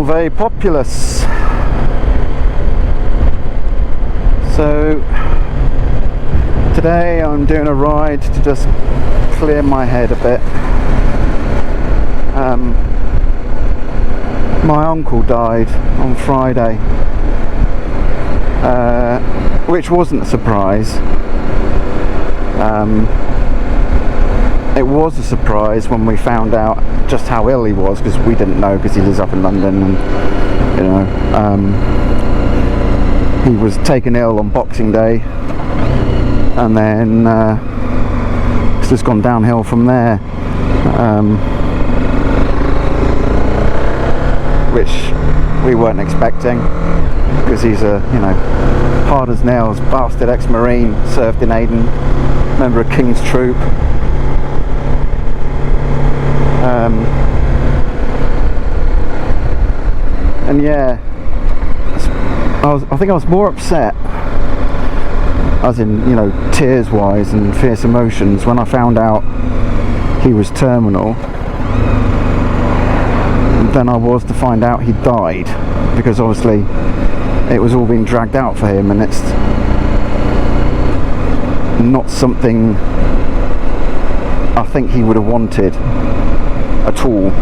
all very populous. So today I'm doing a ride to just clear my head a bit. My uncle died on Friday, which wasn't a surprise. It was a surprise when we found out just how ill he was, because we didn't know, because he lives up in London, and you know, he was taken ill on Boxing Day, and then it's just gone downhill from there, which we weren't expecting, because he's a, you know, hard as nails bastard ex-marine, served in Aden, member of King's Troop. And yeah, I think I was more upset, as in, you know, tears wise and fierce emotions, when I found out he was terminal than I was to find out he died, because obviously it was all being dragged out for him, and it's not something I think he would have wanted at all.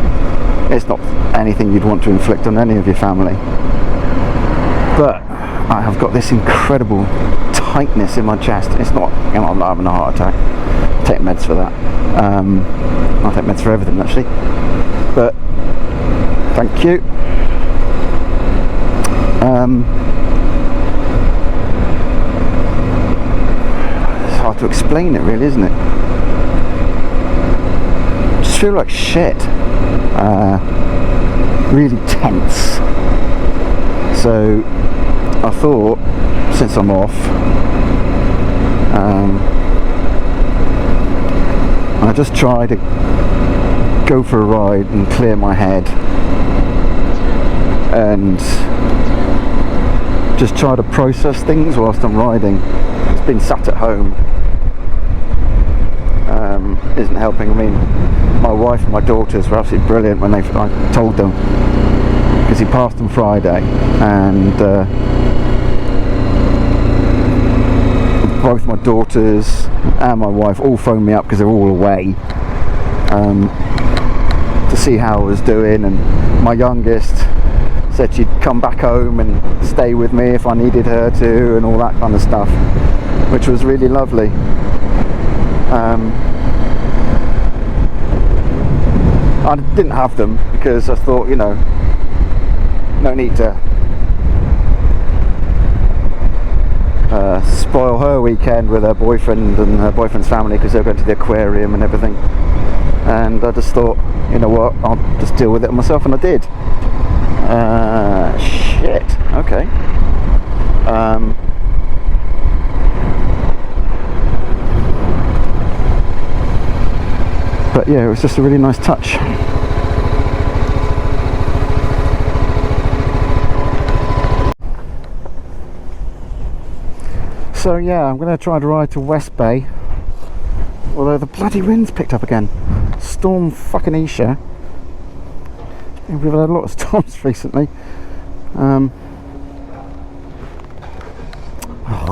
It's not anything you'd want to inflict on any of your family, but I have got this incredible tightness in my chest. It's not, you know, I'm not having a heart attack. I take meds for that. I take meds for everything actually, but thank you. It's hard to explain it really, isn't it? I just feel like shit. Really tense. So I thought, since I'm off, I just try to go for a ride and clear my head, and just try to process things whilst I'm riding. It's been sat at home isn't helping. I mean, my wife and my daughters were absolutely brilliant when I told them, because he passed on Friday, and both my daughters and my wife all phoned me up, because they're all away, to see how I was doing, and my youngest said she'd come back home and stay with me if I needed her to, and all that kind of stuff, which was really lovely. I didn't have them, because I thought, you know, no need to spoil her weekend with her boyfriend and her boyfriend's family, because they're going to the aquarium and everything, and I just thought, you know what, I'll just deal with it myself, and I did. Shit, okay. But yeah, it was just a really nice touch. So yeah, I'm going to try to ride to West Bay, although the bloody wind's picked up again. Storm fucking Isha. We've had a lot of storms recently. Oh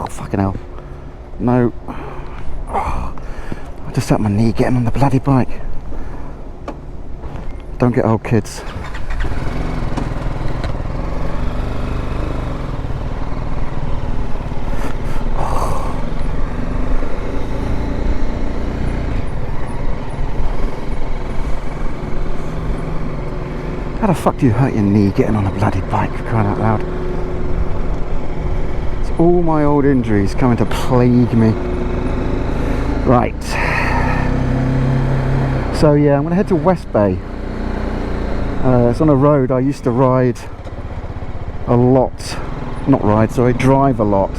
fucking hell. No. Oh, I just hurt my knee getting on the bloody bike. Don't get old, kids. How the fuck do you hurt your knee getting on a bloody bike, for crying out loud? It's all my old injuries coming to plague me. Right. So yeah, I'm going to head to West Bay. It's on a road I used to ride a lot. Not ride, sorry, drive a lot.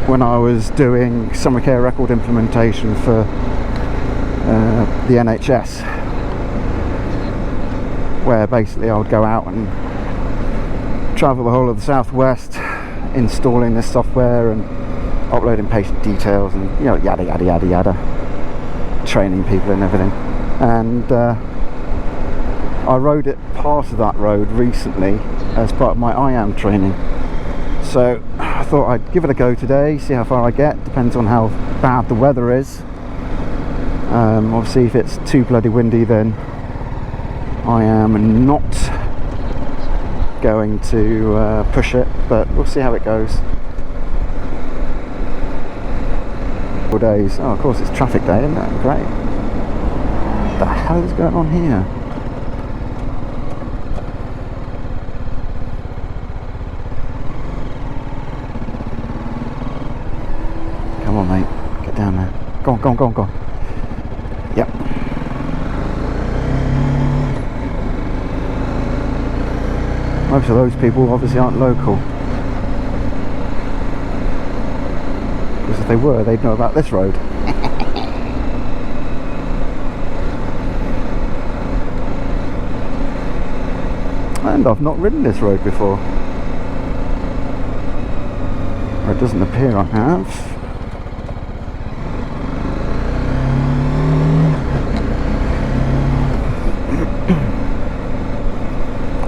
When I was doing summer care record implementation for the NHS, where basically I would go out and travel the whole of the southwest installing this software and uploading patient details and, you know, yada yada yada yada, training people and everything. And I rode it past that road recently as part of my IAM training. So I thought I'd give it a go today, see how far I get. Depends on how bad the weather is. Obviously if it's too bloody windy, then I am not going to push it, but we'll see how it goes. 4 days. Oh, of course it's traffic day, isn't it? Great. What the hell is going on here? Come on, mate. Get down there. Go on, go on, go on, go on. Yep. Most of those people obviously aren't local. Because if they were, they'd know about this road. And I've not ridden this road before. Or it doesn't appear I have.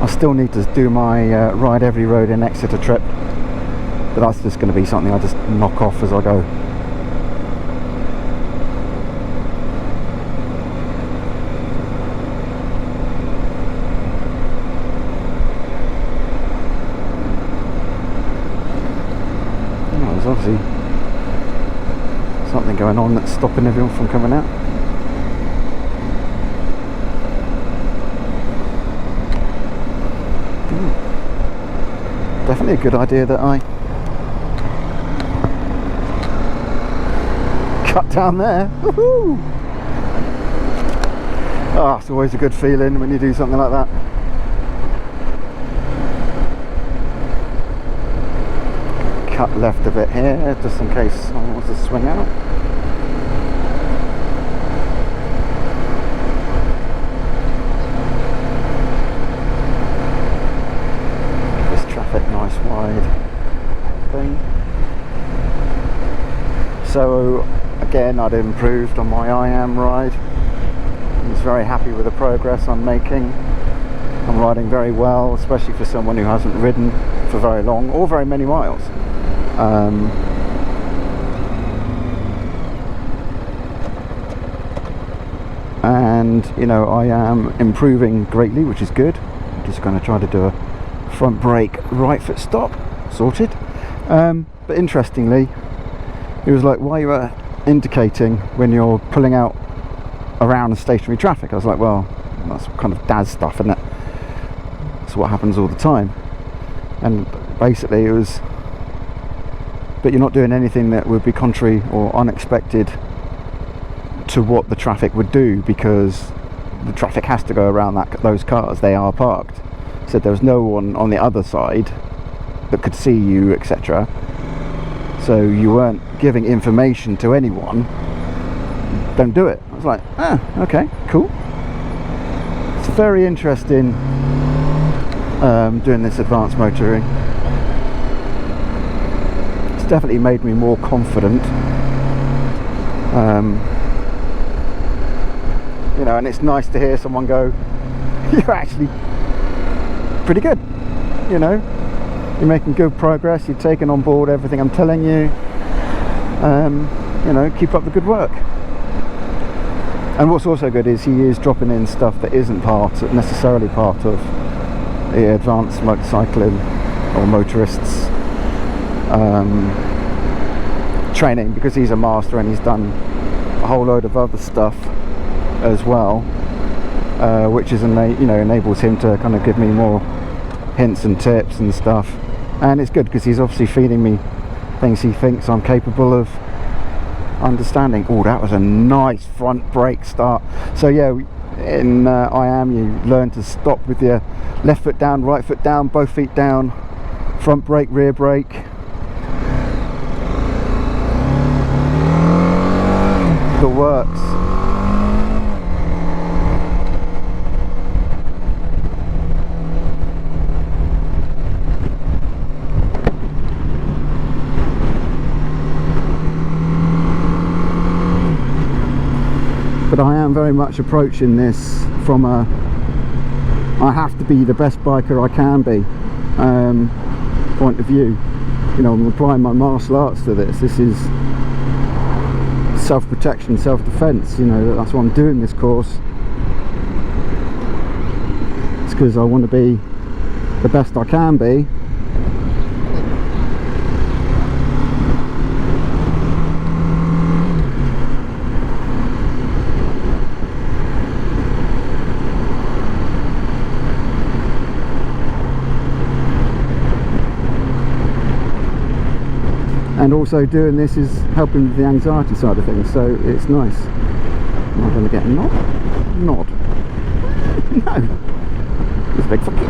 I still need to do my ride every road in Exeter trip, but that's just going to be something I just knock off as I go. Oh, there's obviously something going on that's stopping everyone from coming out. Definitely a good idea that I cut down there. Woohoo! Ah, it's always a good feeling when you do something like that. Cut left a bit here, just in case someone wants to swing out. Nice wide thing. So again, I'd improved on my IAM ride. I was very happy with the progress I'm making. I'm riding very well, especially for someone who hasn't ridden for very long or very many miles. And you know, I am improving greatly, which is good. I'm just going to try to do a front brake, right foot stop, sorted. But interestingly, it was like, why you were indicating when you're pulling out around stationary traffic? I was like, well, that's kind of DAS stuff, isn't it? That's what happens all the time. And basically it was, but you're not doing anything that would be contrary or unexpected to what the traffic would do, because the traffic has to go around those cars. They are parked. Said there was no one on the other side that could see you, etc. So you weren't giving information to anyone. Don't do it. I was like, ah, okay, cool. It's very interesting doing this advanced motoring. It's definitely made me more confident. You know, and it's nice to hear someone go, you're actually pretty good, you know, you're making good progress, you're taking on board everything I'm telling you, you know, keep up the good work. And what's also good is he is dropping in stuff that isn't necessarily part of the advanced motorcycling or motorists training, because he's a master and he's done a whole load of other stuff as well, which is enables him to kind of give me more hints and tips and stuff. And it's good because he's obviously feeding me things he thinks I'm capable of understanding. Oh, that was a nice front brake start. So yeah, in IAM you learn to stop with your left foot down, right foot down, both feet down, front brake, rear brake. The works. I am very much approaching this from a I have to be the best biker I can be point of view. You know, I'm applying my martial arts to this. This is self-protection, self-defense. You know, that's why I'm doing this course. It's because I want to be the best I can be. And also doing this is helping with the anxiety side of things, so it's nice. Am I going to get a nod? Nod. No. It's a big fuck you.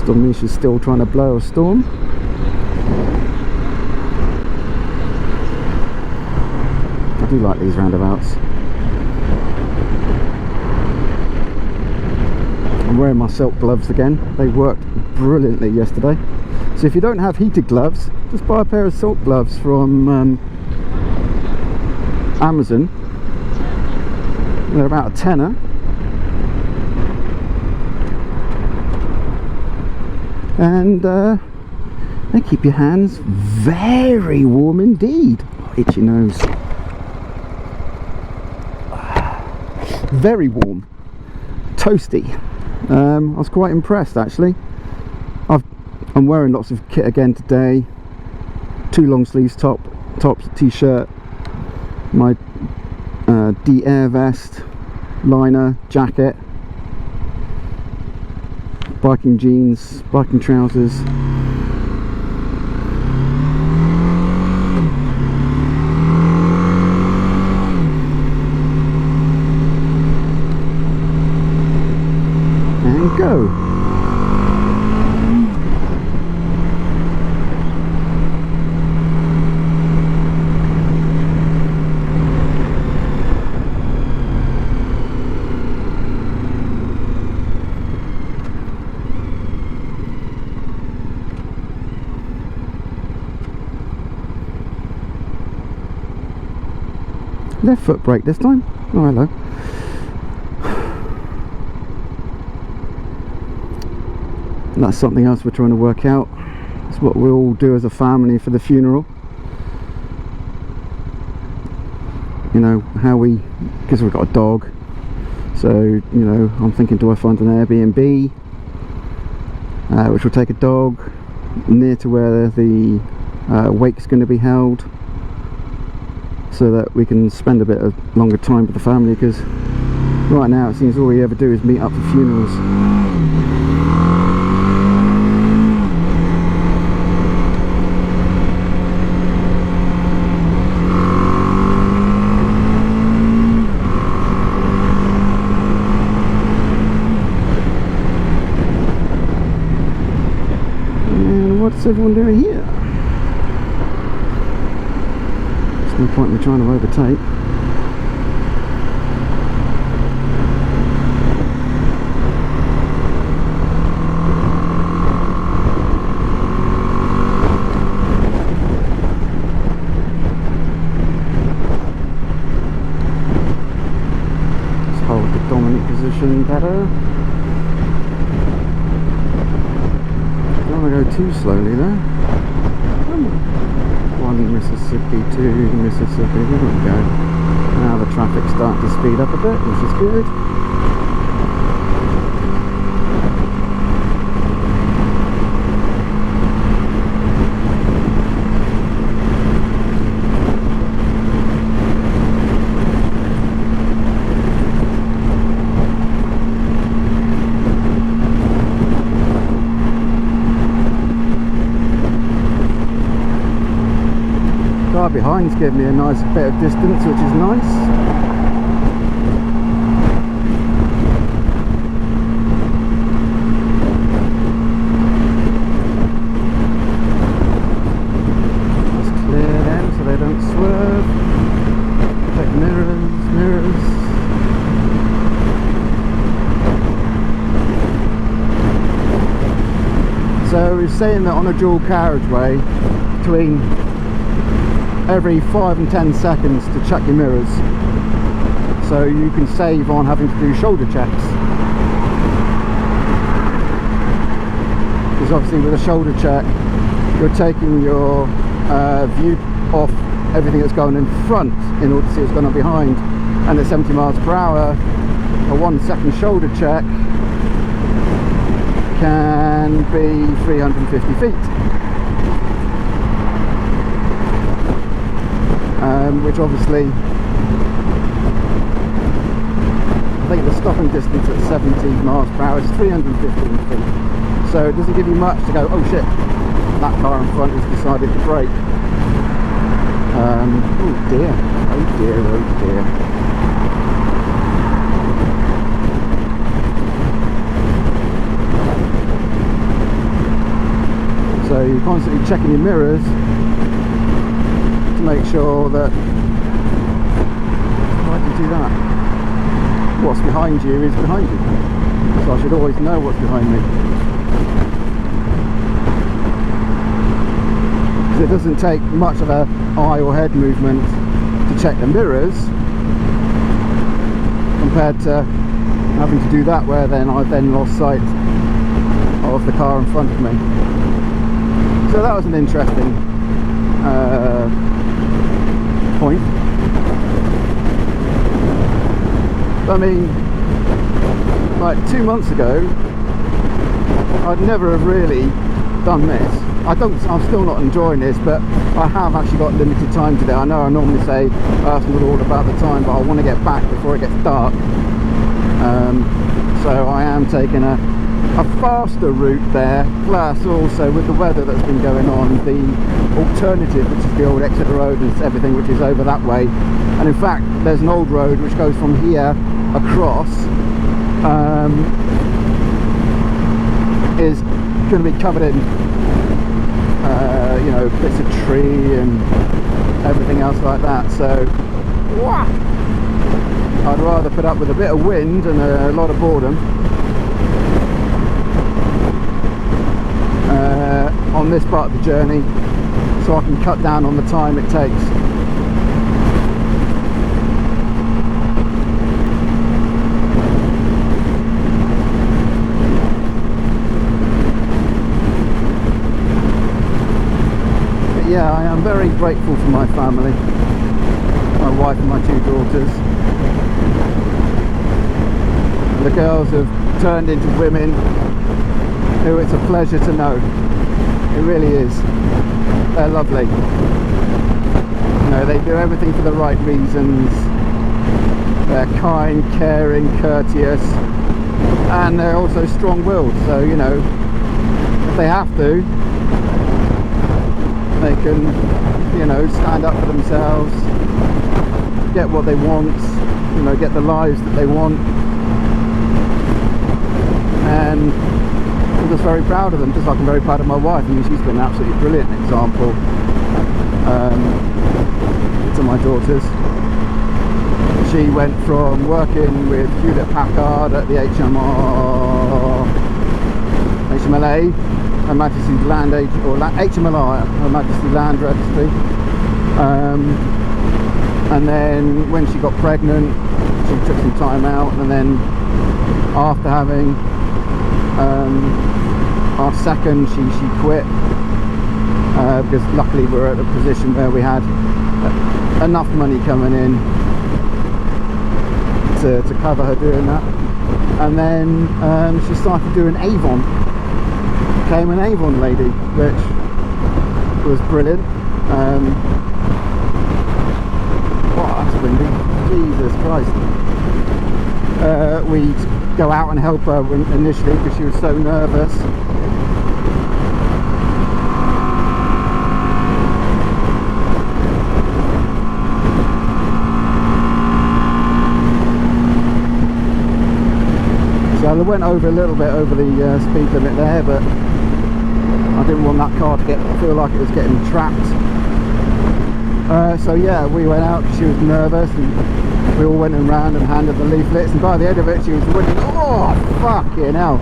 Stormish is still trying to blow a storm. I do like these roundabouts. I'm wearing my silk gloves again. They worked brilliantly yesterday. So if you don't have heated gloves, just buy a pair of silk gloves from Amazon. They're about a tenner. And they keep your hands very warm indeed. Oh, itchy nose. Very warm. Toasty. I was quite impressed actually. I'm wearing lots of kit again today. 2 long sleeves tops, t-shirt, my D-Air vest, liner, jacket, biking jeans, biking trousers. And go. Left foot brake this time. Oh, hello. And that's something else we're trying to work out. It's what we all do as a family for the funeral. You know, how we, because we've got a dog, so, you know, I'm thinking, do I find an Airbnb which will take a dog near to where the wake's going to be held, so that we can spend a bit of longer time with the family, because right now it seems all we ever do is meet up for funerals. And what's everyone doing here? No point in me trying to overtake. Let's hold the dominant position better. Don't want to go too slowly though. Mississippi to Mississippi, there we go. Now the traffic's starting to speed up a bit, which is good. Car behind's giving me a nice bit of distance, which is nice. saying that on a dual carriageway, between every 5 and 10 seconds to check your mirrors, so you can save on having to do shoulder checks. Because obviously with a shoulder check, you're taking your view off everything that's going in front in order to see what's going on behind. And at 70 miles per hour, a 1 second shoulder check can be 350 feet. Which obviously, I think the stopping distance at 70 miles per hour is 315 feet. So it doesn't give you much to go, oh shit, that car in front has decided to brake. Oh dear, oh dear, oh dear. So you're constantly checking your mirrors to make sure that, why did you do that? What's behind you is behind you. So I should always know what's behind me. Because it doesn't take much of a eye or head movement to check the mirrors, compared to having to do that where then I've then lost sight of the car in front of me. So that was an interesting point. I mean, like 2 months ago, I'd never have really done this. I'm still not enjoying this, but I have actually got limited time today. I know I normally say ask me all about the time, but I want to get back before it gets dark. So I am taking a faster route there, plus also with the weather that's been going on, the alternative, which is the old Exeter Road and everything, which is over that way. And in fact, there's an old road which goes from here across, is going to be covered in you know, bits of tree and everything else like that. So I'd rather put up with a bit of wind and a lot of boredom on this part of the journey, so I can cut down on the time it takes. But yeah, I am very grateful for my family, my wife and my 2 daughters. The girls have turned into women who it's a pleasure to know. It really is. They're lovely. You know, they do everything for the right reasons. They're kind, caring, courteous, and they're also strong-willed. So, you know, if they have to, they can, you know, stand up for themselves, get what they want, you know, get the lives that they want. And I'm just very proud of them, just like I'm very proud of my wife. I mean, she's been an absolutely brilliant example to my daughters. She went from working with Hewlett Packard at the HMLA, Her Majesty's Land Agent, or HMLR, Her Majesty's Land Registry. And then when she got pregnant, she took some time out, and then after having our second, she quit, because luckily we were at a position where we had enough money coming in to cover her doing that. And then she started doing Avon, became an Avon lady, which was brilliant. Wow, that's windy, Jesus Christ. We'd go out and help her initially because she was so nervous. So I went over a little bit over the speed limit there, but I didn't want that car to feel like it was getting trapped. So yeah, we went out because she was nervous, and we all went around and handed the leaflets, and by the end of it she was winning. Oh fucking hell.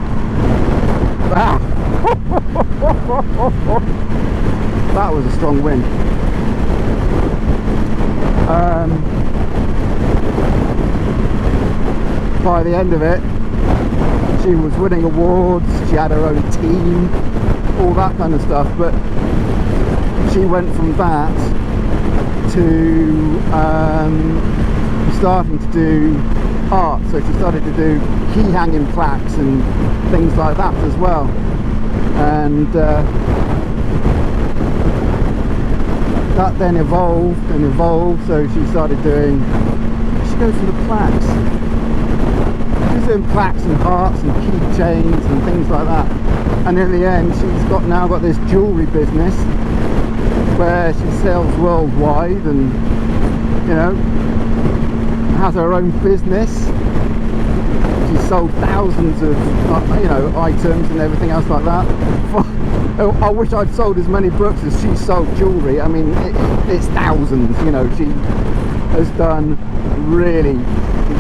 Ah. That was a strong wind. By the end of it, she was winning awards, she had her own team, all that kind of stuff, but she went from that to starting to do art. So she started to do key hanging plaques and things like that as well, and that then evolved and evolved. So she started doing, she goes for the plaques, she's doing plaques and hearts and keychains and things like that, and in the end she's now got this jewellery business where she sells worldwide, and you know, has her own business. She's sold thousands of you know, items and everything else like that. I wish I'd sold as many books as she sold jewellery. I mean, it's thousands. You know, she has done really,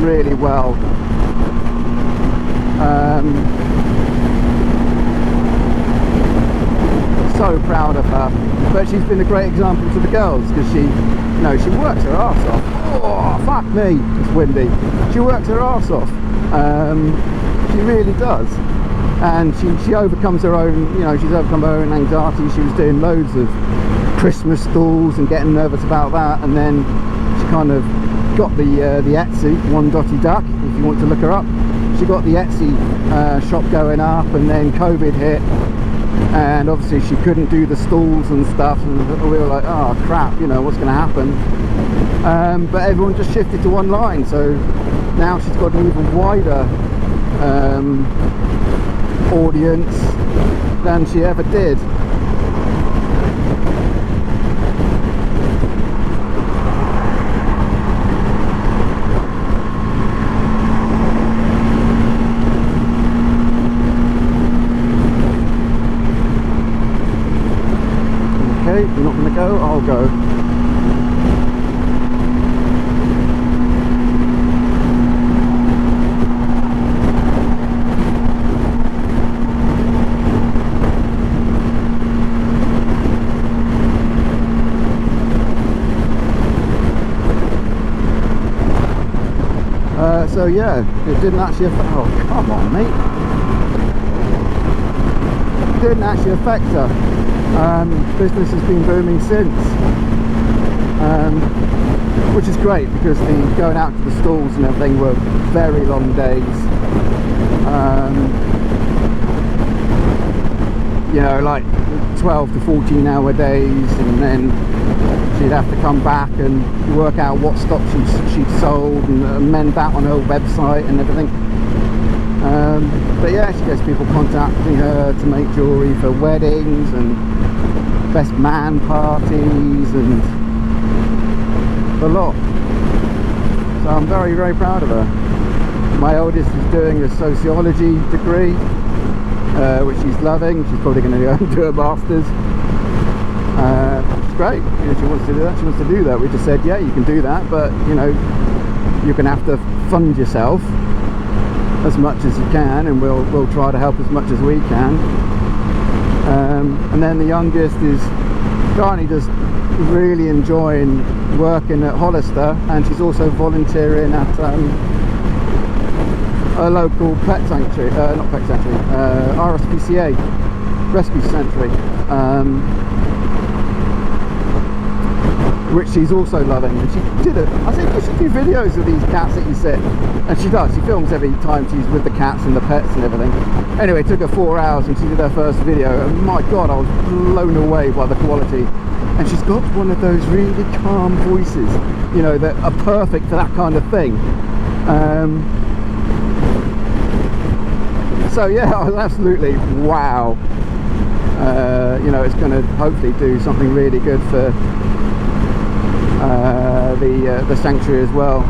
really well. So proud of her, but she's been a great example to the girls, because she, you know, she works her arse off. Oh fuck me, it's windy. She works her arse off. She really does, and she overcomes her own, you know, she's overcome her own anxiety. She was doing loads of Christmas stalls and getting nervous about that, and then she kind of got the Etsy, One Dotty Duck, if you want to look her up. She got the Etsy shop going up, and then COVID hit, and obviously she couldn't do the stalls and stuff, and we were like, oh crap, you know, what's going to happen? But everyone just shifted to online, so now she's got an even wider audience than she ever did. Okay, you're not going to go? I'll go. So yeah, it didn't actually affect, oh come on mate, it didn't actually affect her. Business has been booming since, which is great, because the going out to the stalls and everything were very long days. You know, like 12 to 14 hour days, and then she'd have to come back and work out what stock she'd sold and amend that on her website and everything. But yeah, she gets people contacting her to make jewellery for weddings and best man parties and a lot. So I'm very, very proud of her. My oldest is doing a sociology degree, which she's loving. She's probably going to go and do a master's. Which is great. You know, she wants to do that. She wants to do that. We just said, yeah, you can do that, but you know, you're going to have to fund yourself as much as you can, and we'll try to help as much as we can. And then the youngest is currently just really enjoying working at Hollister, and she's also volunteering at a local pet sanctuary, not pet sanctuary, RSPCA, Rescue Sanctuary, which she's also loving. And she did it. I said, you should do videos of these cats that you sit, and she does. She films every time she's with the cats and the pets and everything. Anyway, it took her 4 hours, and she did her first video, and my god, I was blown away by the quality. And she's got one of those really calm voices, you know, that are perfect for that kind of thing. So yeah, I was absolutely wow. You know, it's going to hopefully do something really good for the sanctuary as well.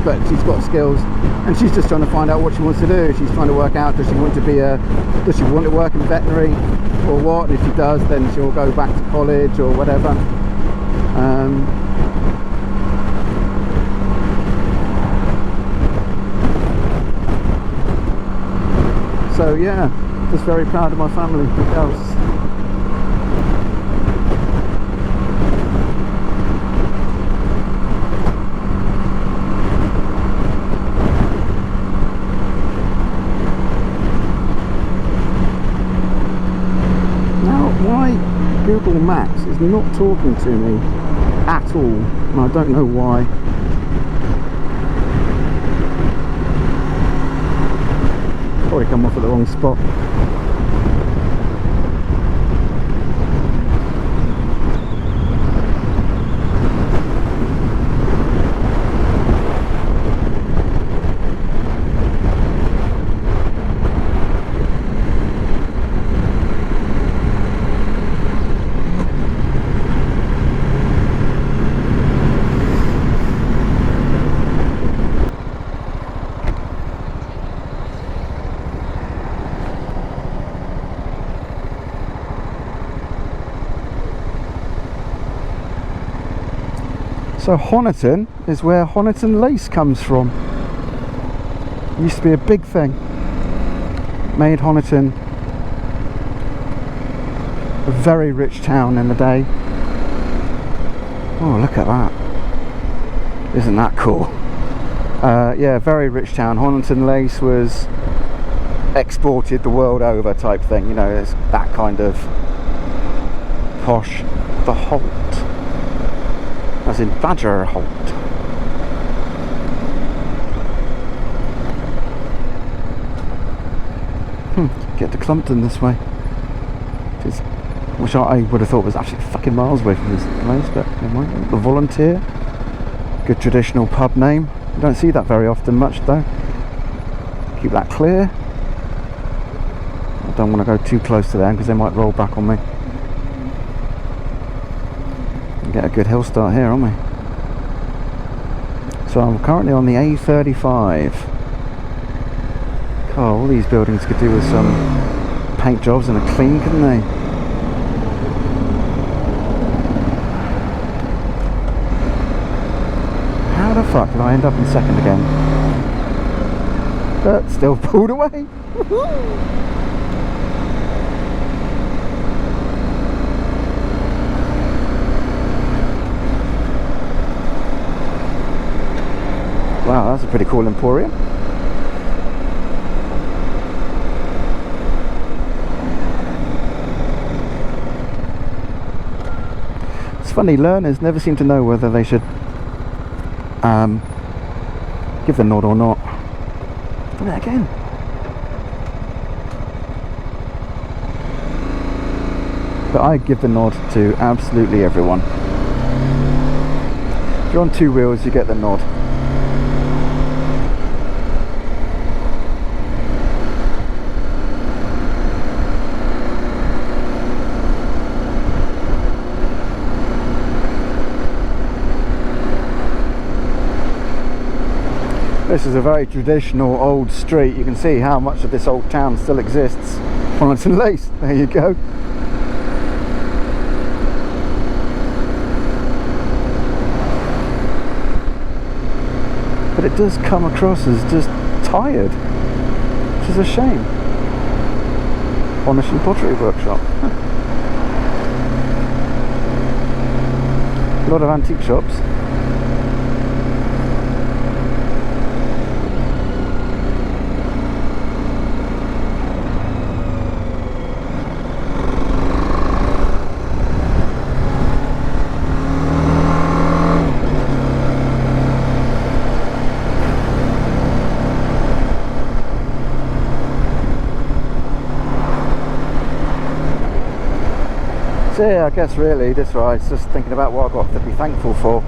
But she's got skills, and she's just trying to find out what she wants to do. She's trying to work out, does she want to work in veterinary or what? And if she does, then she'll go back to college or whatever. So yeah, Just very proud of my family. Big house. Google Maps is not talking to me at all, and I don't know why. Probably come off at the wrong spot. So Honiton is where Honiton lace comes from. It used to be a big thing. Made Honiton a very rich town in the day. Oh, look at that. Isn't that cool? Yeah, very rich town. Honiton lace was exported the world over type thing. You know, it's that kind of posh. The Holt. As in Badger Holt. Get to Clumpton this way. Which I would have thought was actually fucking miles away from this place, but never mind. The Volunteer. Good traditional pub name. You don't see that very often much though. Keep that clear. I don't want to go too close to them because they might roll back on me. Get a good hill start here, aren't we? So I'm currently on the A35. Oh, all these buildings could do with some paint jobs and a clean, couldn't they? How the fuck did I end up in second again? But still pulled away. Wow, that's a pretty cool emporium. It's funny, learners never seem to know whether they should give the nod or not. Done it again. But I give the nod to absolutely everyone. If you're on two wheels, you get the nod. This is a very traditional old street. You can see how much of this old town still exists. Honiton Lace, there you go. But it does come across as just tired, which is a shame. Honiton Pottery Workshop. A lot of antique shops. Yeah, I guess really this ride's just thinking about what I've got to be thankful for.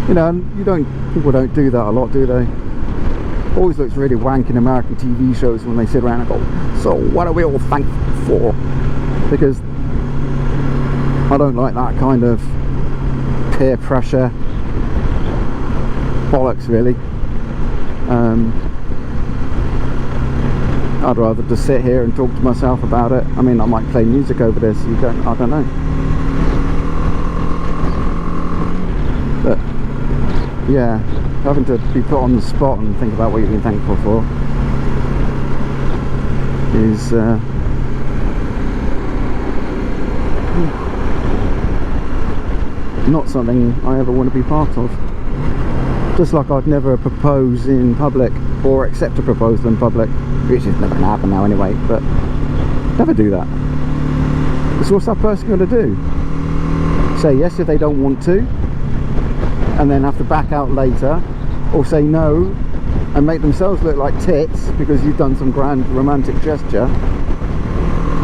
You know, people don't do that a lot, do they? Always looks really wank in American TV shows when they sit around and go, so what are we all thankful for? Because I don't like that kind of peer pressure bollocks, really. I'd rather just sit here and talk to myself about it. I mean, I might play music over this, I don't know. But yeah, having to be put on the spot and think about what you've been thankful for. is not something I ever want to be part of. Just like I'd never propose in public or accept a proposal in public, which is never going to happen now anyway, but never do that. So what's that person going to do? Say yes if they don't want to, and then have to back out later, or say no and make themselves look like tits because you've done some grand romantic gesture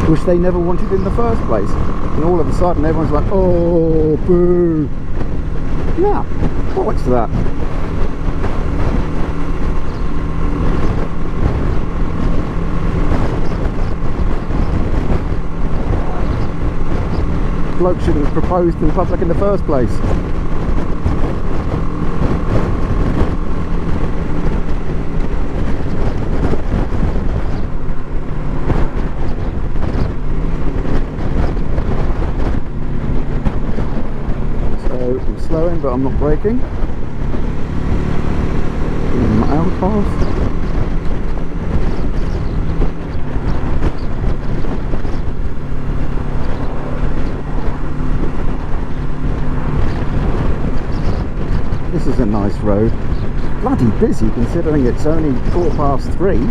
which they never wanted in the first place, and all of a sudden everyone's like, oh boo. Yeah, what's that? Bloke shouldn't have proposed in public in the first place. So I'm slowing, but I'm not braking. In my own path. This is a nice road. Bloody busy considering it's only 3:15.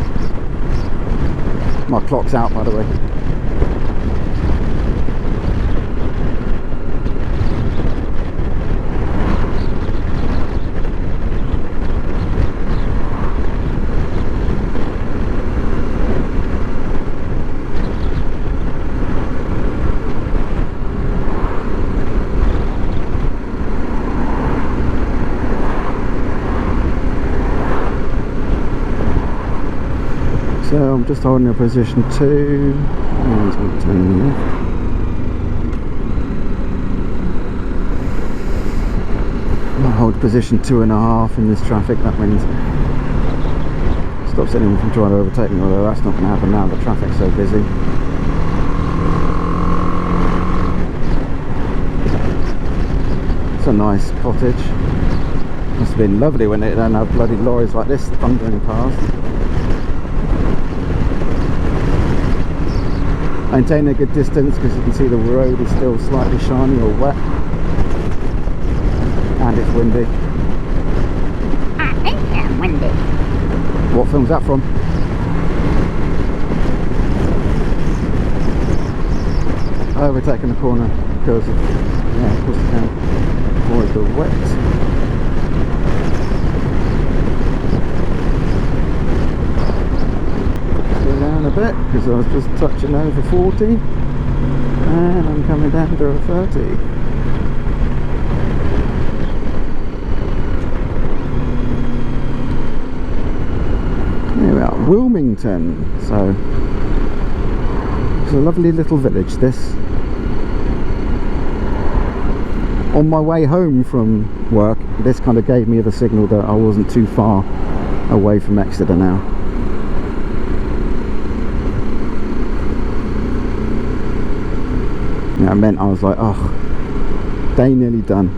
My clock's out, by the way. So I'm just holding a position 2. I'll hold position 2.5 in this traffic. That means stops anyone from trying to overtake me, although that's not going to happen now, the traffic's so busy. It's a nice cottage. Must have been lovely when they don't have bloody lorries like this thundering past. Maintain a good distance because you can see the road is still slightly shiny or wet, and it's windy. It's windy. What film's that from? Overtaking the corner because of, yeah, of course you can avoid the wet. Down a bit because I was just touching over 40 and I'm coming down to a 30. Here we are, Wilmington. So it's a lovely little village, this. On my way home from work, this kind of gave me the signal that I wasn't too far away from Exeter now. That meant I was like, oh, day nearly done.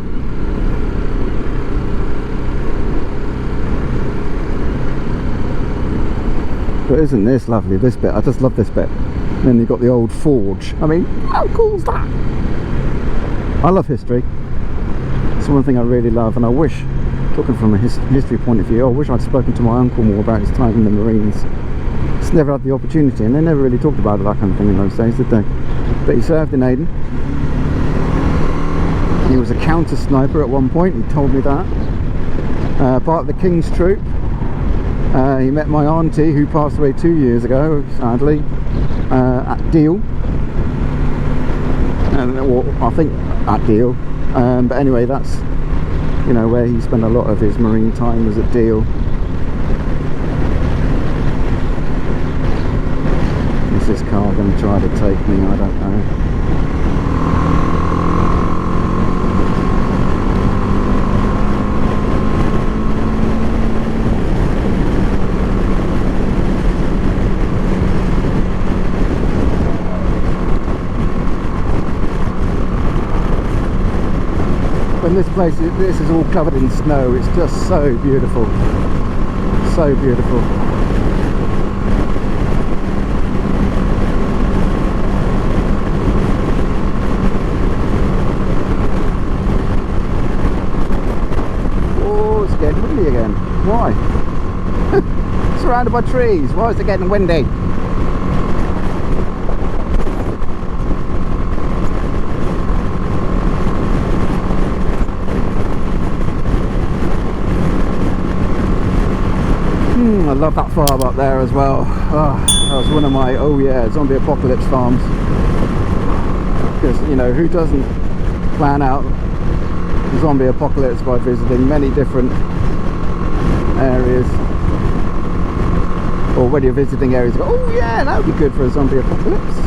But isn't this lovely, this bit? I just love this bit. And then you've got the old forge. I mean, how cool is that? I love history. It's one thing I really love, and I wish, talking from a history point of view, I wish I'd spoken to my uncle more about his time in the Marines. Just never had the opportunity, and they never really talked about that kind of thing in those days, did they? But he served in Aden. He was a counter sniper at one point, he told me that. Part of the King's Troop. He met my auntie, who passed away 2 years ago, sadly, at Deal. Or I think at Deal. But anyway, that's, you know, where he spent a lot of his Marine time, was at Deal. Is this car going to try to take me? I don't know. And this place, this is all covered in snow. It's just so beautiful. So beautiful. getting windy again. Why? Surrounded by trees. Why is it getting windy? I love that farm up there as well. Oh, that was one of my zombie apocalypse farms. Because, you know, who doesn't plan out the zombie apocalypse by visiting many different areas? Or when you're visiting areas, you go, oh yeah, that would be good for a zombie apocalypse.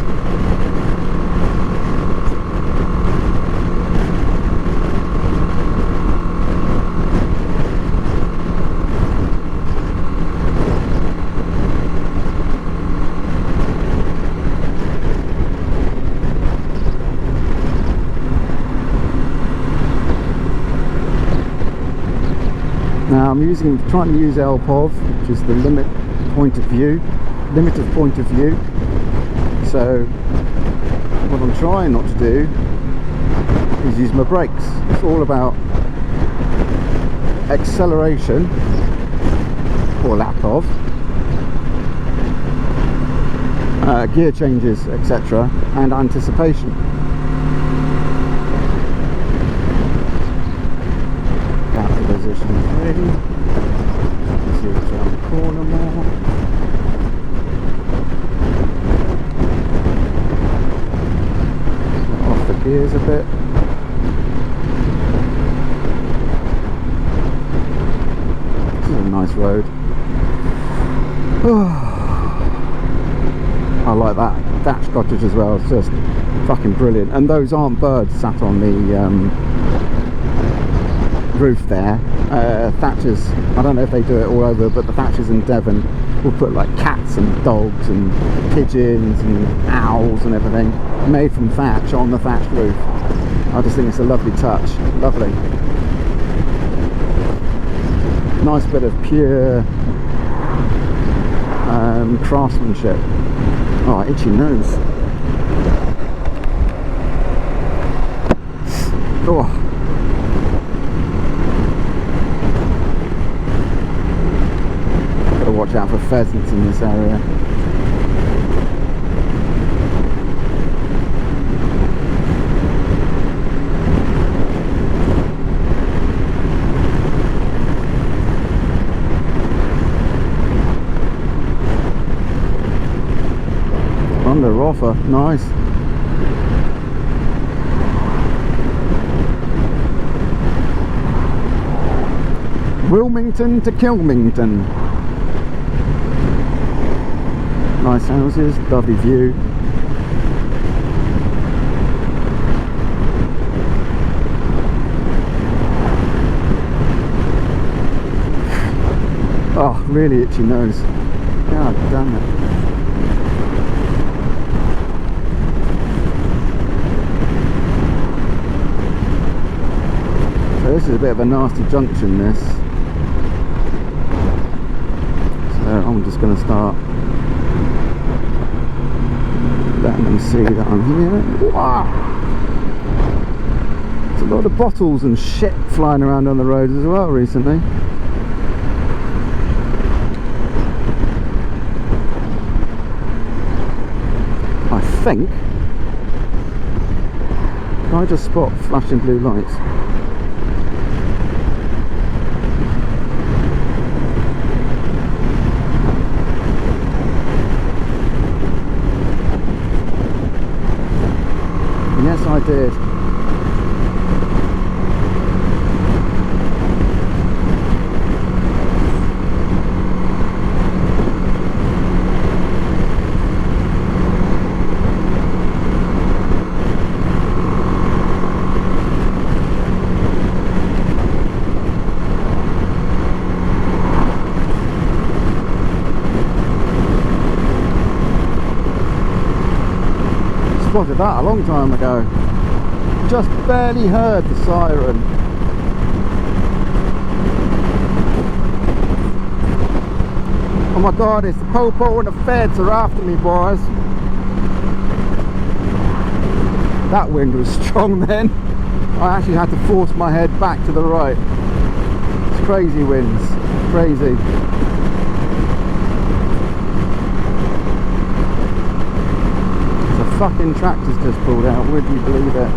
Now I'm trying to use LPOV, which is the limit of point of view. So what I'm trying not to do is use my brakes. It's all about acceleration, or lack of, gear changes, etc., and anticipation. Position 3. See what's around the corner more. Off the gears a bit. This is a nice road. I like that thatched cottage as well. It's just fucking brilliant. And those aren't birds sat on the roof there. Thatchers, I don't know if they do it all over, but the thatchers in Devon will put like cats and dogs and pigeons and owls and everything made from thatch on the thatched roof. I just think it's a lovely touch. Lovely. Nice bit of pure craftsmanship. Oh, itchy nose. Oh. Watch out for pheasants in this area. Under offer, nice. Wilmington to Kilmington. Nice houses, lovely view. Oh, really itchy nose. God damn it. So this is a bit of a nasty junction, this. So I'm just going to start letting them see that I'm here. Wow! There's a lot of bottles and shit flying around on the road as well recently. I think. Can I just spot flashing blue lights? Yes, I did. Spotted that a long time ago. Just barely heard the siren. Oh my god, it's the Popo and the feds are after me, boys. That wind was strong then. I actually had to force my head back to the right. It's crazy winds, crazy. The fucking tractor's just pulled out, would you believe it?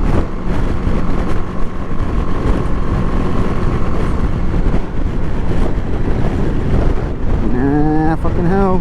Nah, fucking hell.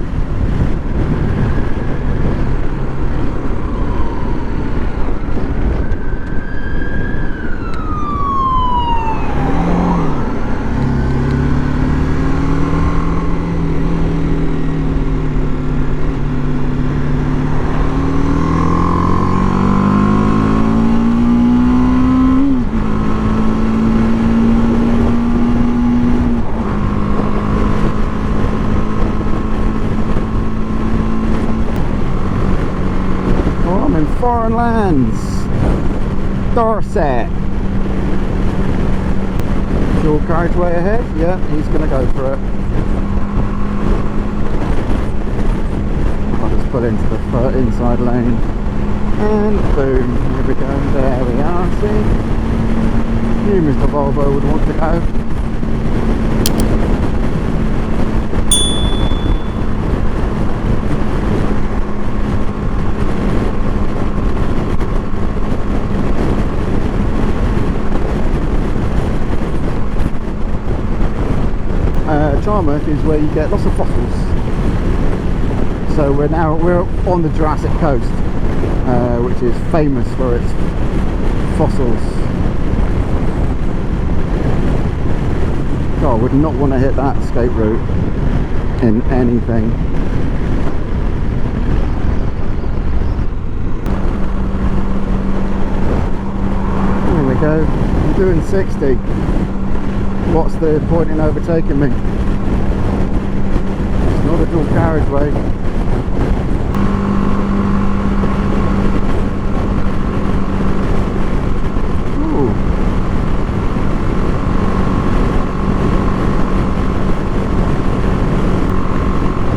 Foreign lands, Dorset. Dual carriageway ahead. Yeah, he's going to go for it. I'll just pull into the inside lane, and boom, here we go. There we are. See, you, Mr. Volvo, would want to go. Charmouth is where you get lots of fossils. So we're on the Jurassic Coast, which is famous for its fossils. God, I would not want to hit that escape route in anything. There we go. I'm doing 60. What's the point in overtaking me? It's not a dual carriageway. Ooh.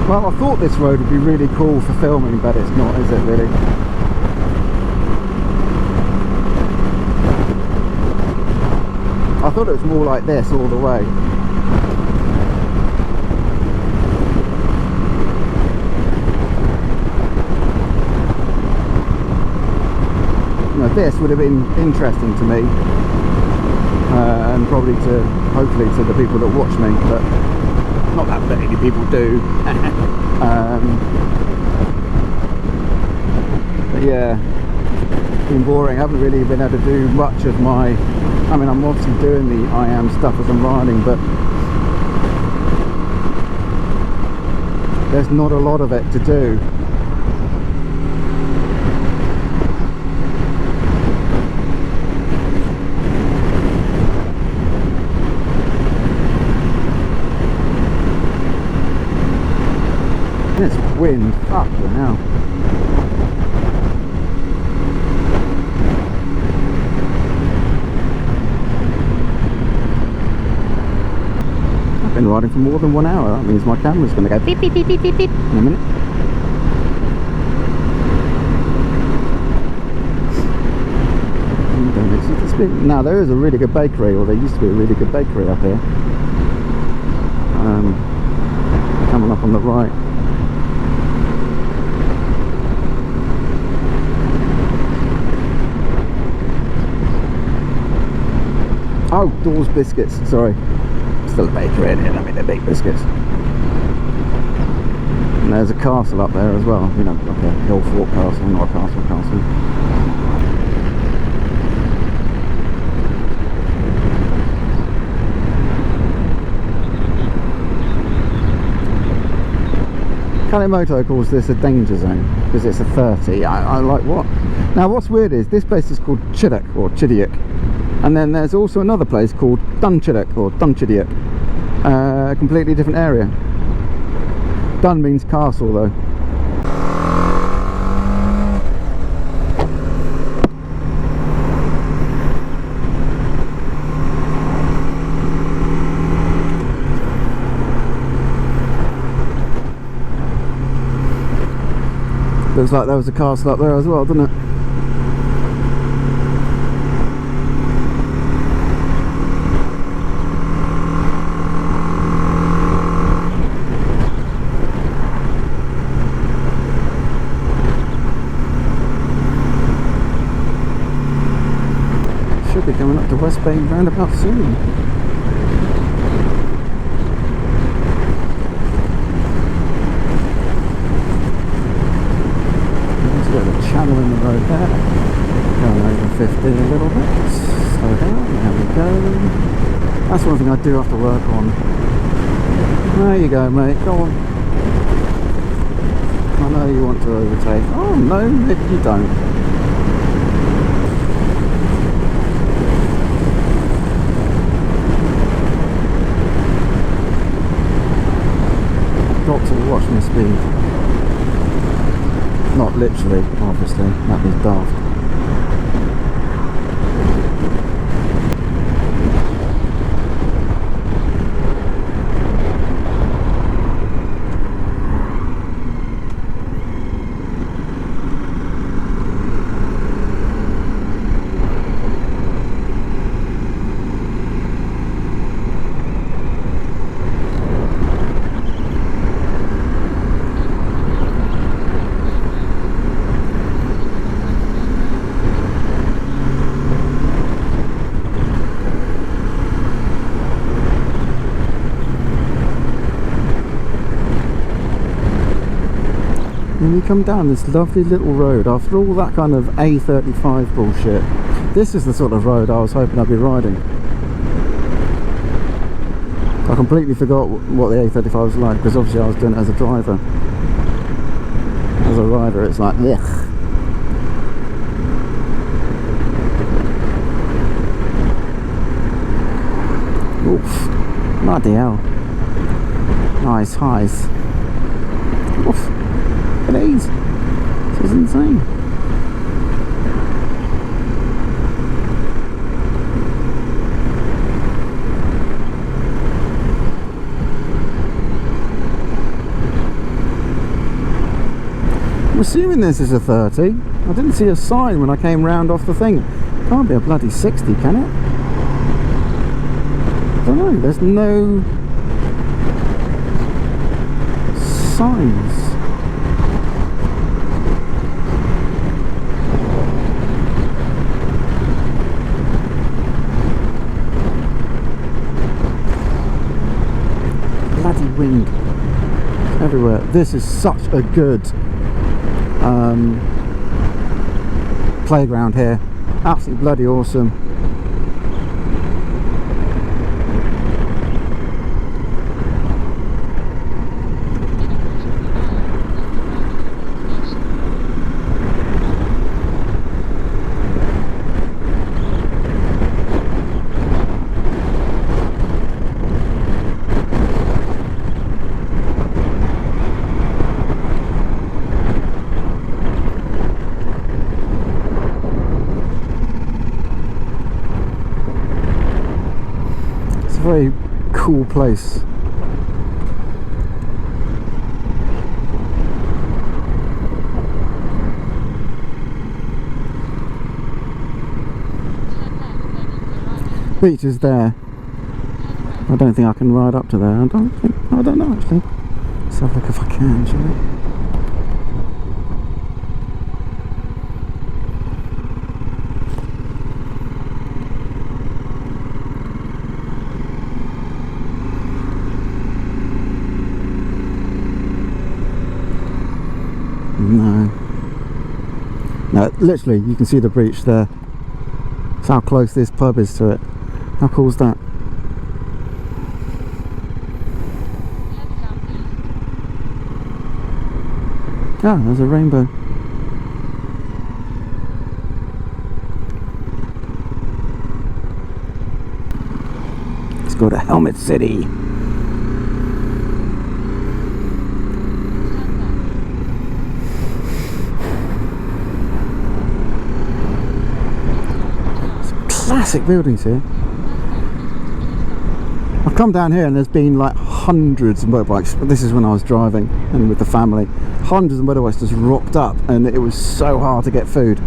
Well, I thought this road would be really cool for filming, but it's not, is it really? I thought it was more like this all the way. Now this would have been interesting to me, and probably hopefully to the people that watch me, but not that many people do. But yeah, it's been boring. I haven't really been able to do much of my, I mean, I'm obviously doing the I am stuff as I'm riding, but there's not a lot of it to do. This wind, fucking hell. I've been riding for more than 1 hour. That means my camera's going to go beep beep beep beep beep beep in a minute. Now there is a really good bakery, or there used to be a really good bakery up here. Coming up on the right. Oh, Dawes Biscuits, sorry. Still a bakery in here, I mean, they bake biscuits. And there's a castle up there as well, you know, like a hill fort castle, not a castle. Kalimoto calls this a danger zone because it's a 30. I like what? Now what's weird is this place is called Chiddock or Chidiock. And then there's also another place called Dunchiddock or Dunchidiock, a completely different area. Dun means castle though. Looks like there was a castle up there as well, doesn't it? the West Bay roundabout soon. There's a bit of a channel in the road there. Going over 50 a little bit. Slow down, there we go. That's one thing I do have to work on. There you go, mate, go on. I know you want to overtake. Oh no, maybe you don't. Got to watch my speed. Not literally, obviously, that'd be daft. And you come down this lovely little road after all that kind of A35 bullshit. This is the sort of road I was hoping I'd be riding. I completely forgot what the A35 was like, because obviously I was doing it as a driver. As a rider, it's like, ugh. Oof. Bloody hell. Nice highs. Oof. Please. This is insane. I'm assuming this is a 30. I didn't see a sign when I came round off the thing. Can't be a bloody 60, can it? I don't know, there's no signs. Bloody wind everywhere. This is such a good playground here. Absolutely bloody awesome. Very cool place. Beach is there. I don't think I can ride up to there. I don't know actually. Let's have a look if I can, shall we? No, literally you can see the breach there. That's how close this pub is to it. How cool is that? Ah, there's a rainbow. Let's go to Helmet City. Classic buildings here. I've come down here and there's been like hundreds of motorbikes, but this is when I was driving and with the family. Hundreds of motorbikes just rocked up and it was so hard to get food.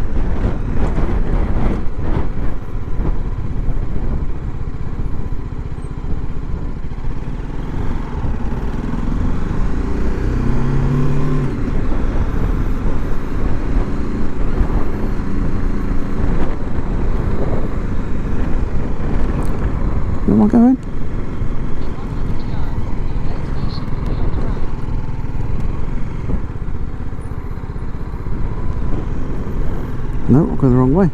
I going? No, I'll go the wrong way.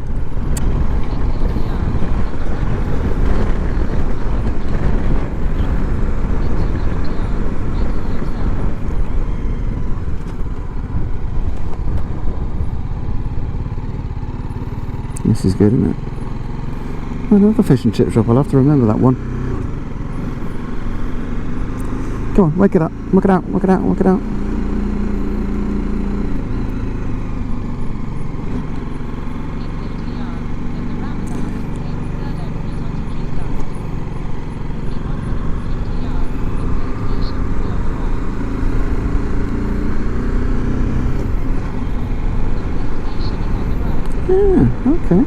This is good, isn't it? Another fish and chip shop. I'll have to remember that one. Come on, wake it up, work it out, work it out, work it out. Yeah, okay.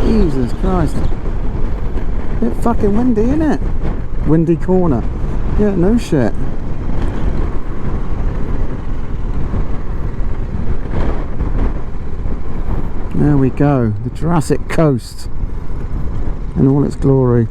Jesus Christ. Bit fucking windy, isn't it? Windy corner. Yeah, no shit. There we go. The Jurassic Coast in all its glory.